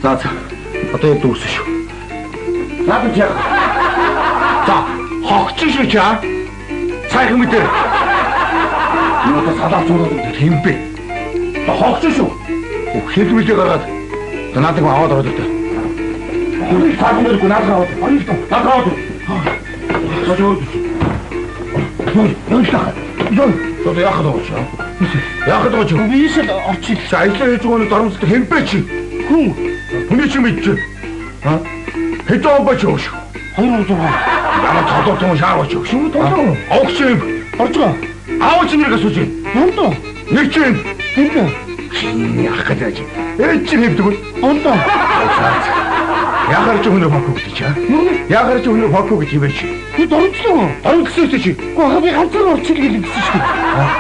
За одоо яг дүүрсэн шүү. Наад чи яг. За хогч шүү чи аа. Сайхан мэдээ. Юу салаа цуураад хэмбэ. Хогч шүү. Хэл мэдээ гаргаад надад аваад ороод ирдэ. Сайхан мэдээ надад аваад. Надад аваад. Одоо яах вэ чи? Би шил очив. Аялал хийж өгөөний дормсод хэмбэ чи. Хүний чи мэдчих. Хэдэн бач өгш. 200. Ямар толгой шаарч өгш. Огч юм. Оржоо. Аавч нэрийг асууж байна. Ондоо. Нэг чинь. Хин яах гэж. Чи хэвдэг үү? Ондоо. Яхаар ч өнөө фоко гэж чаа. Яхаар ч өнөө фоко гэж юм чи. Ти дөрөвчлөө. Дөрөвчлөө чи. Гэхдээ би ганцаар орчих гэлээ гэсэн шүү дээ.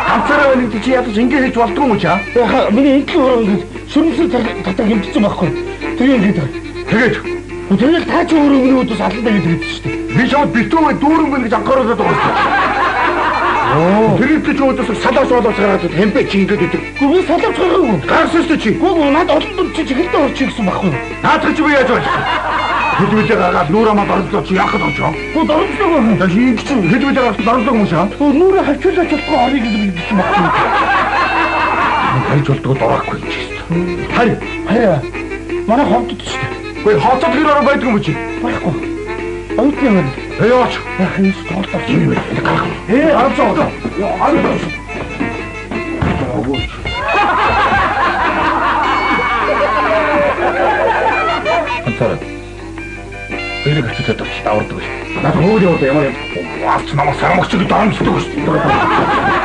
Ганцаараа нэг чи ядаж ингэ хийж болдгоо юм чаа. Яхаа миний энэхүү орон шүрмсэл татаа хэмтсэн байхгүй. Тэгээ ингэж. Тэгээд тэгэл та ч өөрөө миний өдөөс аландаа гэж хэлсэн шүү дээ. Би чамд битүүмээ дүүрэн байна гэж анхаараад байгаа. Тэр их ч өдөөс салаас гаргаад хэмбэ чи ингэж өгдөг. Би салаас гаргаагүй. Гарсан шүү чи. Наад олон дүр чи чихэлдээ орчих гэсэн байхгүй. Наадах чи би яаж болж. Хэдвэлээ гаргаад нүүрээ доржлоо чи яах гэж байна? Доржлоо. За чи чи хэдвэлээ гаргаад доржлоо юм шаа. Нүүрээ хавчуулаач болохгүй орыг гэсэн байхгүй. Хайж болдгоо дорохгүй юм чи. Харин. Манай ховдод шүү дээ. Гэхдээ ховдод гэр ороо байдаг юм чи? Байхгүй. Оюут юм байна. Яач? Яах юм тоолтоо юм бэ? Арцаа. Арцаа. Антара. Эрэг хэвчээд давардаг шүү. Наад хөөр яваад ямар авч намайг сармагч гэж даамждаг шүү.